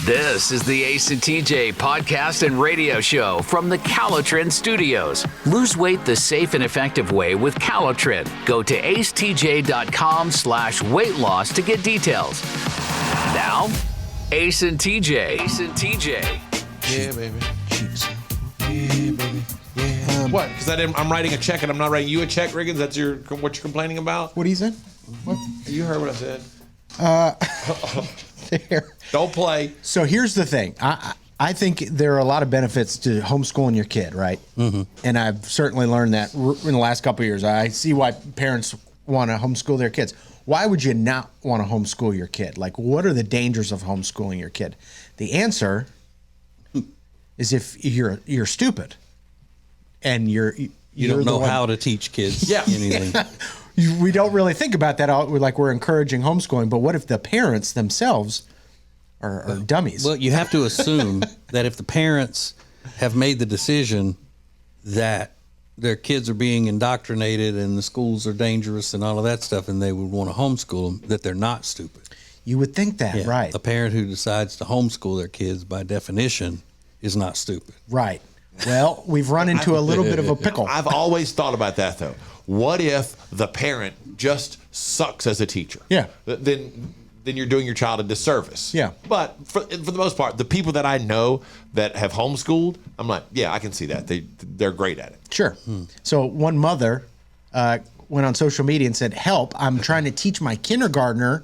This is the Ace and TJ podcast and radio show from the Calotren Studios. Lose weight the safe and effective way with Calotren. Go to acetj.com/weight loss to get details. Now, Ace and TJ. Ace and TJ. Yeah, baby. Cheeks. Yeah, baby. Yeah. What? Because I'm writing a check and I'm not writing you a check, Riggins? That's what you're complaining about? What are you saying? What? You heard what I said. There. Don't play. So here's the thing. I think there are a lot of benefits to homeschooling your kid, right? Mm-hmm. And I've certainly learned that in the last couple of years. I see why parents want to homeschool their kids. Why would you not want to homeschool your kid? Like, what are the dangers of homeschooling your kid? The answer is if you're stupid and you don't know how to teach kids anything. Yeah. We don't really think about that. We're encouraging homeschooling, but what if the parents themselves are dummies? Well, you have to assume that if the parents have made the decision that their kids are being indoctrinated and the schools are dangerous and all of that stuff, and they would want to homeschool them, that they're not stupid. You would think that, right? A parent who decides to homeschool their kids, by definition, is not stupid. Right. Well, we've run into a little bit of a pickle. I've always thought about that, though. What if the parent just sucks as a teacher? Yeah. Then you're doing your child a disservice. Yeah. But for the most part, the people that I know that have homeschooled, I'm like, yeah, I can see that. They're great at it. Sure. So one mother went on social media and said, "Help, I'm trying to teach my kindergartner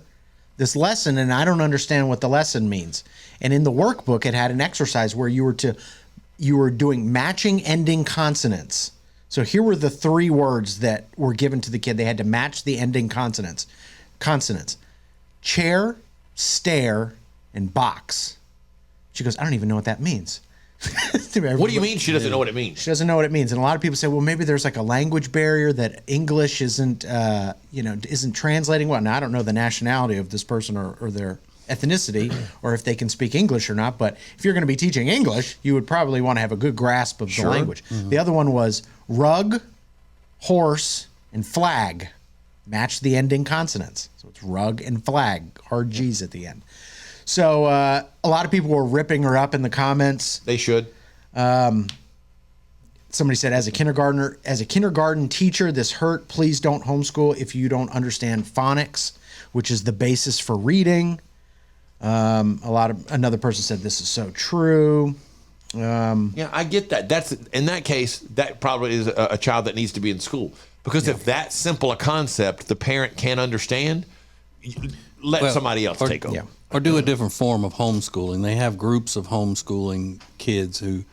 this lesson and I don't understand what the lesson means." And in the workbook, it had an exercise where you were doing matching ending consonants. So here were the three words that were given to the kid. They had to match the ending consonants. Chair, stare, and box. She goes, "I don't even know what that means." What do you mean she doesn't know what it means? She doesn't know what it means. And a lot of people say, well, maybe there's like a language barrier that English isn't translating well. Now, I don't know the nationality of this person or their ethnicity or if they can speak English or not. But if you're going to be teaching English, you would probably want to have a good grasp of the language. Mm-hmm. The other one was rug, horse, and flag. Match the ending consonants. So it's rug and flag, hard G's at the end. So a lot of people were ripping her up in the comments. They should. Somebody said, as a kindergarten teacher, this hurt. Please don't homeschool if you don't understand phonics, which is the basis for reading. Another person said, this is so true. Yeah, I get that. That's in that case, that probably is a child that needs to be in school. Because if that simple a concept the parent can't understand, let somebody else take over. Yeah. Or do a different form of homeschooling. They have groups of homeschooling kids who,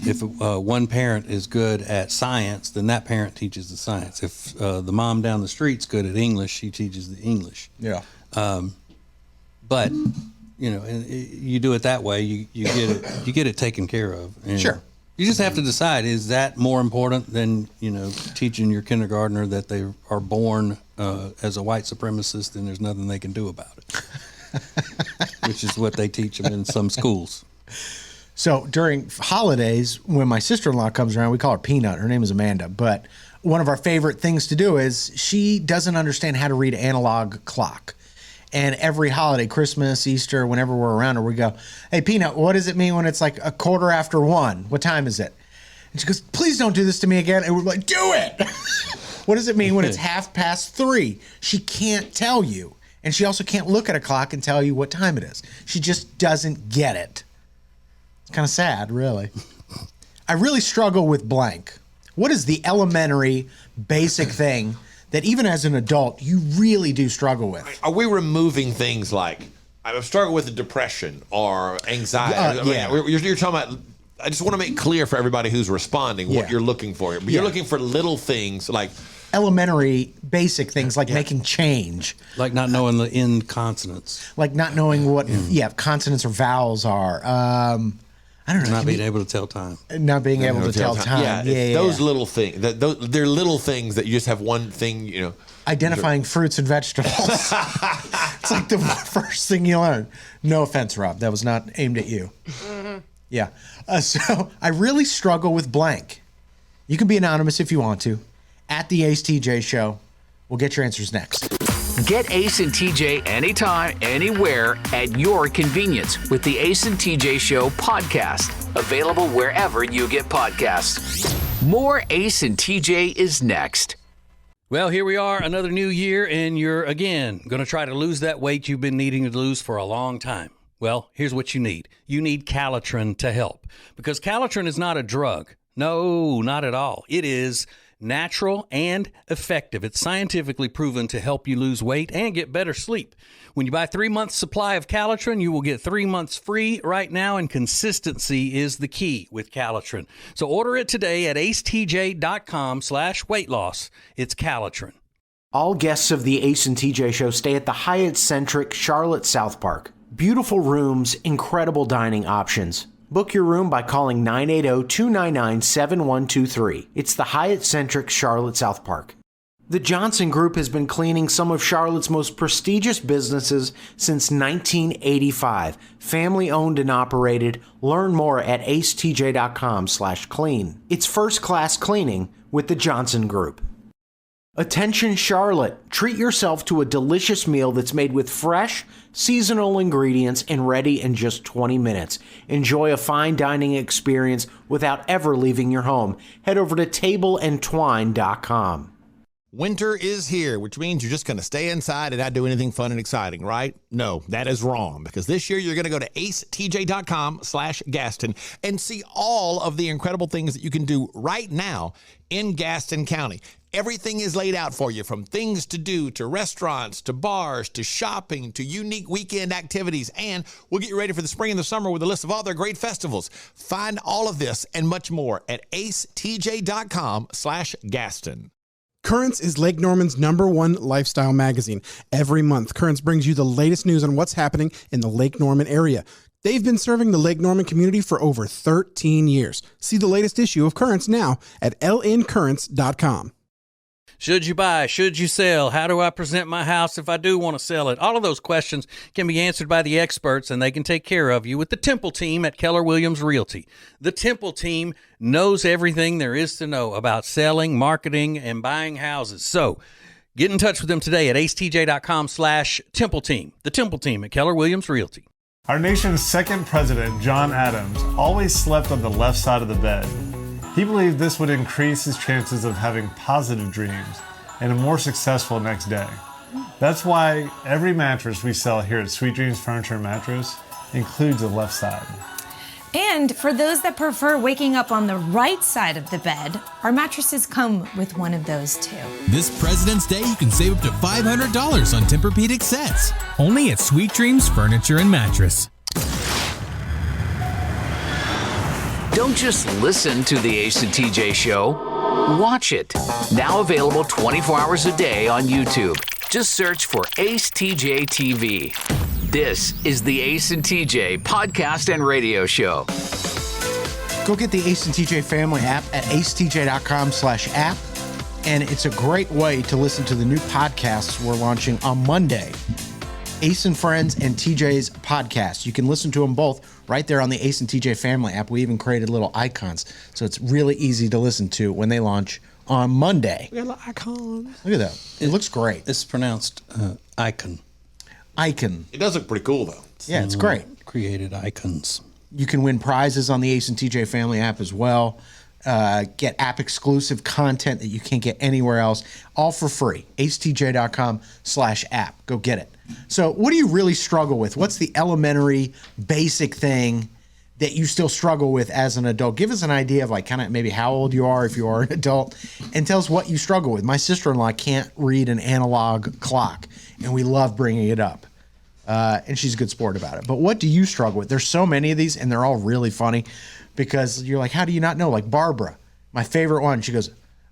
if one parent is good at science, then that parent teaches the science. If the mom down the street's good at English, she teaches the English. Yeah. But you do it that way, you get it taken care of. And sure. You just have to decide, is that more important than, teaching your kindergartner that they are born as a white supremacist and there's nothing they can do about it, which is what they teach them in some schools. So during holidays, when my sister-in-law comes around, we call her Peanut. Her name is Amanda. But one of our favorite things to do is she doesn't understand how to read analog clock. And every holiday, Christmas, Easter, whenever we're around her, we go, "Hey, Peanut, what does it mean when it's like 1:15? What time is it?" And she goes, "Please don't do this to me again." And we're like, "Do it!" What does it mean when it's 3:30? She can't tell you. And she also can't look at a clock and tell you what time it is. She just doesn't get it. It's kind of sad, really. I really struggle with blank. What is the elementary, basic thing that even as an adult, you really do struggle with? Are we removing things like, I've struggled with depression or anxiety? You're talking about, I just want to make clear for everybody who's responding what you're looking for here. But you're looking for little things like elementary, basic things like making change. Like not knowing the end consonants. Like not knowing what consonants or vowels are. I don't know. Not being able to tell time. Not being able to tell time. Those little things. They're little things that you just have one thing, Identifying fruits and vegetables. It's like the first thing you learn. No offense, Rob. That was not aimed at you. Mm-hmm. Yeah. So I really struggle with blank. You can be anonymous if you want to. At the Ace TJ Show. We'll get your answers next. Get Ace and TJ anytime, anywhere, at your convenience with the Ace and TJ Show podcast. Available wherever you get podcasts. More Ace and TJ is next. Well, here we are, another new year, and you're, again, going to try to lose that weight you've been needing to lose for a long time. Well, here's what you need. You need Calitrin to help, because Calitrin is not a drug. No, not at all. It is natural and effective. It's scientifically proven to help you lose weight and get better sleep. When you buy 3 months supply of Calitrin, you will get 3 months free right now, and consistency is the key with Calitrin. So order it today at acetj.com/weight loss. It's Calitrin. All guests of the Ace and TJ Show stay at the Hyatt-centric Charlotte South Park. Beautiful rooms, incredible dining options. Book your room by calling 980-299-7123. It's the Hyatt-centric Charlotte South Park. The Johnson Group has been cleaning some of Charlotte's most prestigious businesses since 1985. Family owned and operated. Learn more at acetj.com/clean. It's first class cleaning with the Johnson Group. Attention Charlotte, treat yourself to a delicious meal that's made with fresh, seasonal ingredients and ready in just 20 minutes. Enjoy a fine dining experience without ever leaving your home. Head over to tableandtwine.com. Winter is here, which means you're just going to stay inside and not do anything fun and exciting, right? No, that is wrong, because this year you're going to go to acetj.com/Gaston and see all of the incredible things that you can do right now in Gaston County. Everything is laid out for you, from things to do, to restaurants, to bars, to shopping, to unique weekend activities. And we'll get you ready for the spring and the summer with a list of all their great festivals. Find all of this and much more at acetj.com/Gaston. Currents is Lake Norman's #1 lifestyle magazine. Every month, Currents brings you the latest news on what's happening in the Lake Norman area. They've been serving the Lake Norman community for over 13 years. See the latest issue of Currents now at lncurrents.com. Should you buy? Should you sell? How do I present my house if I do want to sell it? All of those questions can be answered by the experts, and they can take care of you with the Temple team at Keller Williams Realty. The Temple team knows everything there is to know about selling, marketing, and buying houses. So get in touch with them today at acetj.com/Temple team. The Temple team at Keller Williams Realty. Our nation's second president, John Adams, always slept on the left side of the bed. He believed this would increase his chances of having positive dreams and a more successful next day. That's why every mattress we sell here at Sweet Dreams Furniture and Mattress includes a left side. And for those that prefer waking up on the right side of the bed, our mattresses come with one of those too. This President's Day, you can save up to $500 on Tempur-Pedic sets. Only at Sweet Dreams Furniture and Mattress. Don't just listen to the Ace and TJ Show. Watch it. Now available 24 hours a day on YouTube. Just search for Ace TJ TV. This is the Ace and TJ podcast and radio show. Go get the Ace and TJ family app at acetj.com/app. And it's a great way to listen to the new podcasts we're launching on Monday. Ace and Friends and TJ's podcast. You can listen to them both right there on the Ace and TJ family app. We even created little icons, so it's really easy to listen to when they launch on Monday. We got little icons. Look at that. It looks great. It's pronounced icon. Icon. It does look pretty cool, though. Yeah, it's great. Created icons. You can win prizes on the Ace and TJ family app as well. Get app exclusive content that you can't get anywhere else, all for free. acetj.com/app. Go get it. So what do you really struggle with? What's the elementary basic thing that you still struggle with as an adult? Give us an idea of like kind of maybe how old you are if you are an adult, and tell us what you struggle with. My sister-in-law can't read an analog clock, and we love bringing it up. And she's a good sport about it. But what do you struggle with? There's so many of these, and they're all really funny because you're like, how do you not know? Like Barbara, my favorite one, she goes,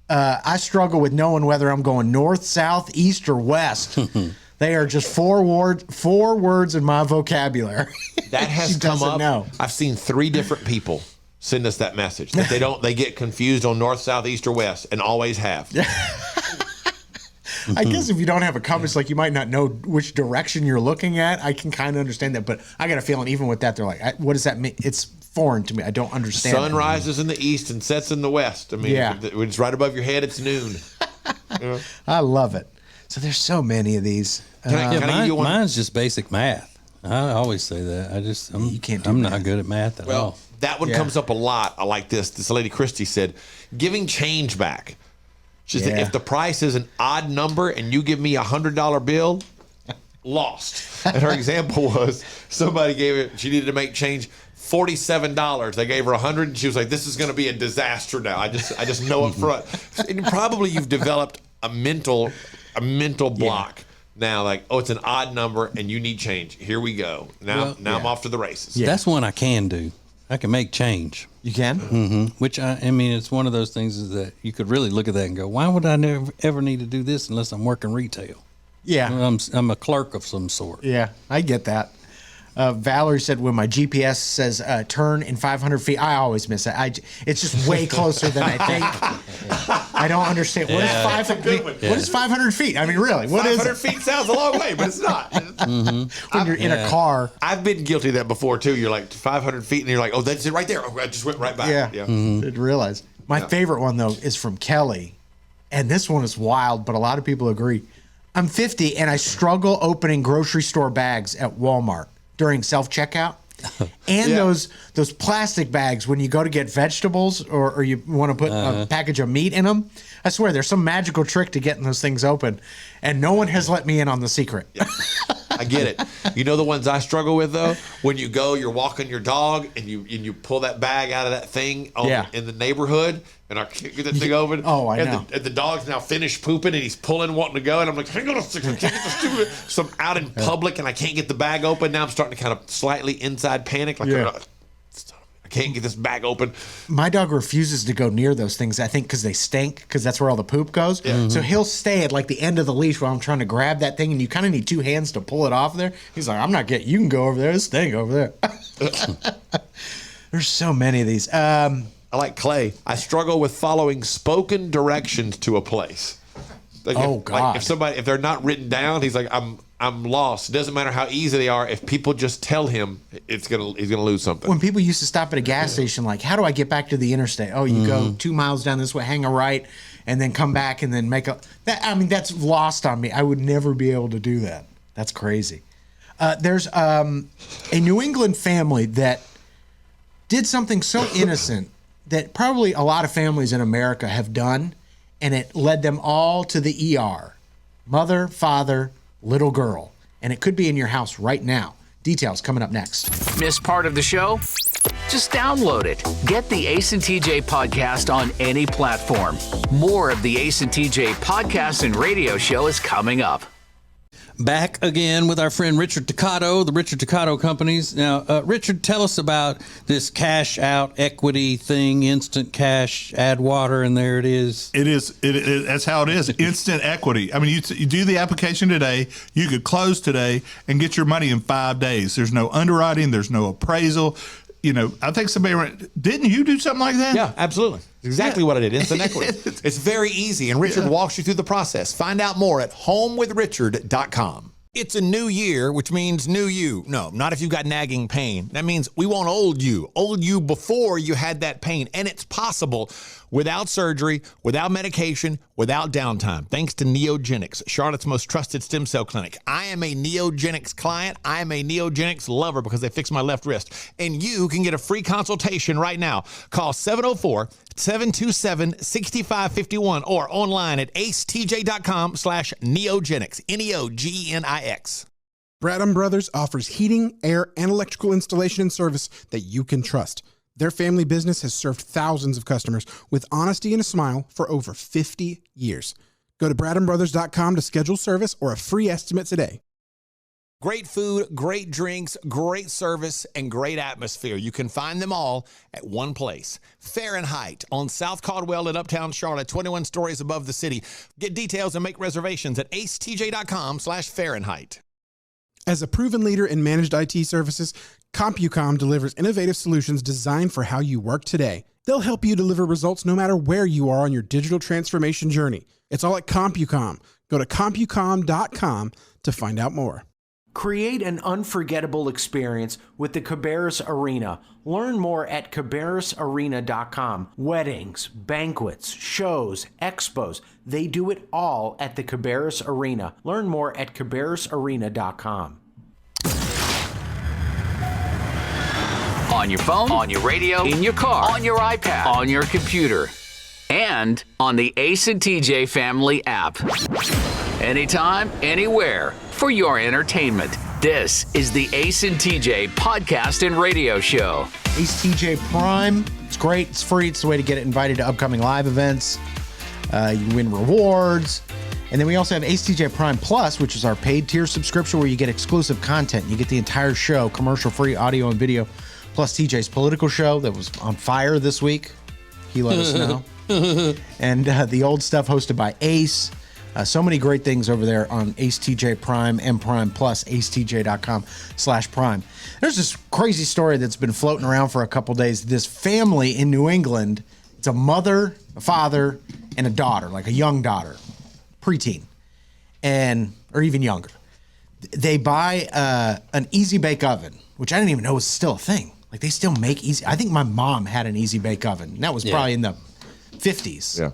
I struggle with knowing whether I'm going north, south, east, or west. They are just four words in my vocabulary. That has come up. Know. I've seen 3 different people send us that message that they get confused on north, south, east, or west, and always have. I guess if you don't have a compass, like you might not know which direction you're looking at. I can kind of understand that, but I got a feeling even with that, they're like, what does that mean? It's foreign to me. I don't understand. Sun rises in the east and sets in the west. I mean, when it's right above your head, it's noon. I love it. So there's so many of these. Mine's just basic math. I always say that. You can't do I'm math. not good at math at all. That one comes up a lot. I like this. This lady Christy said, giving change back. She said, if the price is an odd number and you give me $100 bill, lost. And her example was somebody gave it, she needed to make change $47. They gave her $100 and she was like, this is going to be a disaster now. I just know up front. And probably you've developed a mental block. Now, like, it's an odd number and you need change. Here we go. Now I'm off to the races. Yeah. That's one I can do. I can make change. You can? Mm-hmm. Which, I mean, it's one of those things is that you could really look at that and go, why would I never ever need to do this unless I'm working retail? Yeah. I'm a clerk of some sort. Yeah, I get that. Valerie said when my GPS says turn in 500 feet, I always miss it. It's just way closer than I think. I don't understand. What is 500 feet? What is 500 feet? I mean, really, what is 500 feet sounds a long way, but it's not. When you're in a car. I've been guilty of that before, too. You're like 500 feet, and you're like, oh, that's it right there. Oh, I just went right back. Yeah. Didn't realize. My favorite one, though, is from Kelly. And this one is wild, but a lot of people agree. I'm 50, and I struggle opening grocery store bags at Walmart during self-checkout. And those plastic bags when you go to get vegetables or you want to put a package of meat in them. I swear there's some magical trick to getting those things open, and no one has let me in on the secret. I get it. You know the ones I struggle with though? When you're walking your dog and you pull that bag out of that thing in the neighborhood and I can't get that thing open. Oh, I know. And the dog's now finished pooping and he's pulling, wanting to go, and I'm like, hang on a second, I can't get the stupid. So I'm out in public and I can't get the bag open. Now I'm starting to kind of slightly inside panic, like I can't get this bag open. My dog refuses to go near those things, I think, because they stink, because that's where all the poop goes. Yeah. So he'll stay at like the end of the leash while I'm trying to grab that thing, and you kind of need two hands to pull it off there. He's like, I'm not getting, you can go over there, stink over there. There's so many of these. I like Clay. I struggle with following spoken directions to a place. Like God. If they're not written down, he's like, I'm lost. It doesn't matter how easy they are. If people just tell him, he's gonna lose something. When people used to stop at a gas station, like, how do I get back to the interstate? Oh, you go 2 miles down this way, hang a right, and then come back and then make that's lost on me. I would never be able to do that. That's crazy. There's a New England family that did something so innocent that probably a lot of families in America have done, and it led them all to the ER. Mother, father, little girl. And it could be in your house right now. Details coming up next. Miss part of the show? Just download it. Get the Ace and TJ podcast on any platform. More of the Ace and TJ podcast and radio show is coming up. Back again with our friend Richard Toccato, the Richard Toccato Companies. Now, Richard, tell us about this cash out equity thing, instant cash, add water, and there it is. It is. That's how it is. Instant equity. I mean, you do the application today, you could close today and get your money in 5 days. There's no underwriting. There's no appraisal. You know, I think didn't you do something like that? Yeah, absolutely. Exactly what I did. Instant equity. It's very easy, and Richard walks you through the process. Find out more at homewithrichard.com. It's a new year, which means new you. No, not if you've got nagging pain. That means we want old you before you had that pain. And it's possible without surgery, without medication, without downtime, thanks to Neogenics, Charlotte's most trusted stem cell clinic. I am a Neogenics client. I am a Neogenics lover because they fixed my left wrist. And you can get a free consultation right now. Call 704-727-6551 or online at acetj.com/neogenics, Neogenics. Bradham Brothers offers heating, air, and electrical installation and service that you can trust. Their family business has served thousands of customers with honesty and a smile for over 50 years. Go to bradhambrothers.com to schedule service or a free estimate today. Great food, great drinks, great service, and great atmosphere. You can find them all at one place. Fahrenheit on South Caldwell in Uptown Charlotte, 21 stories above the city. Get details and make reservations at acetj.com/Fahrenheit. As a proven leader in managed IT services, CompuCom delivers innovative solutions designed for how you work today. They'll help you deliver results no matter where you are on your digital transformation journey. It's all at CompuCom. Go to CompuCom.com to find out more. Create an unforgettable experience with the Cabarrus Arena. Learn more at cabarrusarena.com. Weddings, banquets, shows, expos, they do it all at the Cabarrus Arena. Learn more at cabarrusarena.com. On your phone, on your radio, in your car, on your iPad, on your computer, and on the Ace and TJ Family app. Anytime, anywhere, for your entertainment. This is the Ace and TJ podcast and radio show. Ace TJ Prime. It's great. It's free. It's the way to get invited to upcoming live events. You win rewards. And then we also have Ace TJ Prime Plus, which is our paid tier subscription where you get exclusive content. You get the entire show, commercial-free audio and video, plus TJ's political show that was on fire this week. He let us know. And the old stuff hosted by Ace. So many great things over there on Ace TJ Prime and Prime Plus, acetj.com/prime. There's this crazy story that's been floating around for a couple days. This family in New England, it's a mother, a father, and a daughter, like a young daughter, preteen, or even younger. They buy an Easy Bake Oven, which I didn't even know was still a thing. Like they still make easy. I think my mom had an Easy Bake Oven. And that was probably in the 50s or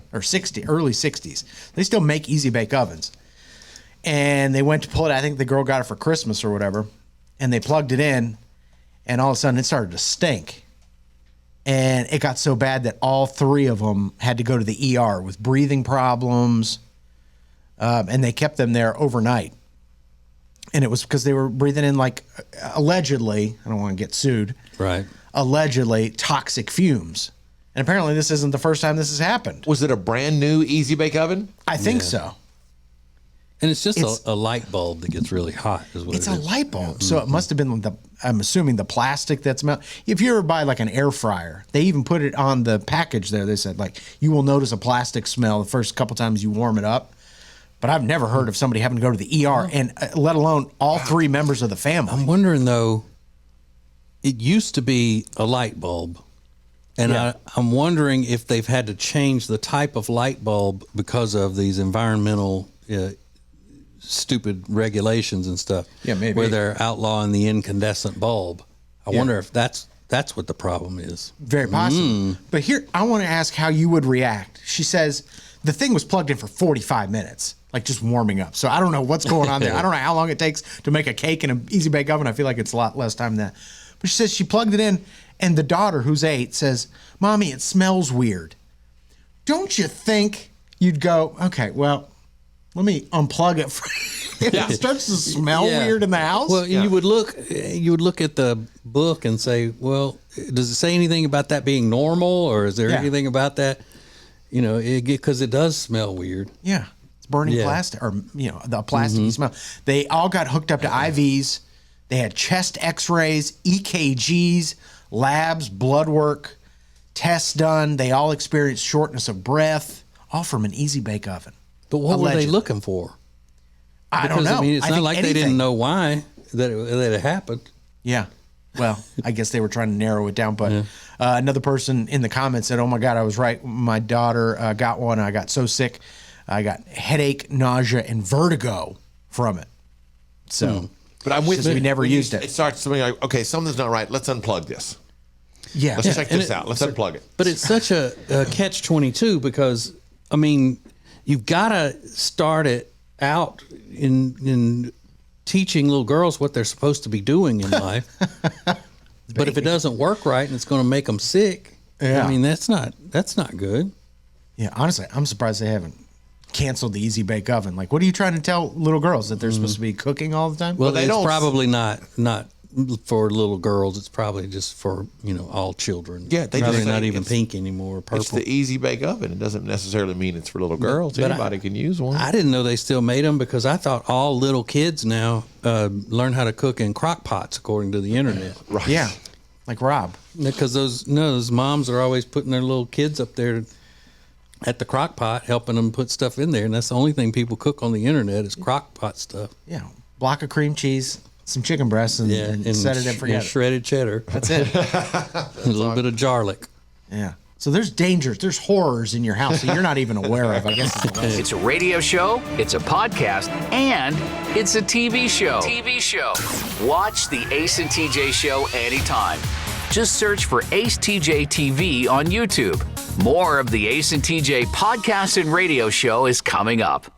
early 60s. They still make Easy Bake Ovens. And they went to pull it. I think the girl got it for Christmas or whatever. And they plugged it in. And all of a sudden it started to stink. And it got so bad that all three of them had to go to the ER with breathing problems. And they kept them there overnight. And it was because they were breathing in, like, allegedly, I don't want to get sued. Right. Allegedly toxic fumes. And apparently this isn't the first time this has happened. Was it a brand new Easy Bake Oven? I think so. And it's just a light bulb that gets really hot is what it is. It's a light bulb. Yeah. So it must have been I'm assuming the plastic that's melted. If you ever buy like an air fryer, they even put it on the package there. They said, like, you will notice a plastic smell the first couple times you warm it up. But I've never heard of somebody having to go to the ER, and let alone all three members of the family. I'm wondering, though, it used to be a light bulb. And I'm wondering if they've had to change the type of light bulb because of these environmental stupid regulations and stuff. Yeah, maybe. Where they're outlawing the incandescent bulb. I wonder if that's what the problem is. Very possible. But here, I want to ask how you would react. She says the thing was plugged in for 45 minutes, like just warming up. So I don't know what's going on there. I don't know how long it takes to make a cake in an Easy Bake Oven. I feel like it's a lot less time than that. But she says she plugged it in, and the daughter, who's 8, says, "Mommy, it smells weird." Don't you think you'd go, okay, well, let me unplug it. If it starts to smell weird in the house. Well, you would look at the book and say, well, does it say anything about that being normal, or is there anything about that? You know, because it does smell weird. Yeah, it's burning plastic, or the plastic smell. They all got hooked up to IVs. They had chest X-rays, EKGs, labs, blood work, tests done. They all experienced shortness of breath, all from an Easy Bake Oven. But what were they looking for? I don't know. I mean, it's not like they didn't know why that it happened. Yeah. Well, I guess they were trying to narrow it down. But another person in the comments said, "Oh my God, I was right. My daughter got one. I got so sick. I got headache, nausea, and vertigo from it." So, but I'm with you. We never used it. It starts to be like, okay, something's not right. Let's unplug this. Yeah. Let's check this out. Let's unplug it. But it's such a catch-22 because, I mean, you've got to start it out in teaching little girls what they're supposed to be doing in life. But if it doesn't work right and it's going to make them sick, I mean, that's not good. Yeah, honestly, I'm surprised they haven't canceled the Easy Bake Oven. Like, what are you trying to tell little girls, that they're supposed to be cooking all the time? Well, it's probably not for little girls. It's probably just for all children. Yeah, they probably just not even pink anymore. Purple. It's the Easy Bake Oven. It doesn't necessarily mean it's for little girls. But Anybody can use one. I didn't know they still made them, because I thought all little kids now learn how to cook in crock pots, according to the internet. Right. Yeah, like Rob. Because those moms are always putting their little kids up there at the crock pot, helping them put stuff in there, and that's the only thing people cook on the internet is crock pot stuff. Yeah, block of cream cheese, some chicken breasts, and set it and forget it. Shredded cheddar. That's it. A little bit of garlic. Yeah. So there's dangers, there's horrors in your house that you're not even aware of, I guess. It's a radio show, it's a podcast, and it's a TV show. Watch the Ace and TJ Show anytime. Just search for Ace TJ TV on YouTube. More of the Ace and TJ podcast and radio show is coming up.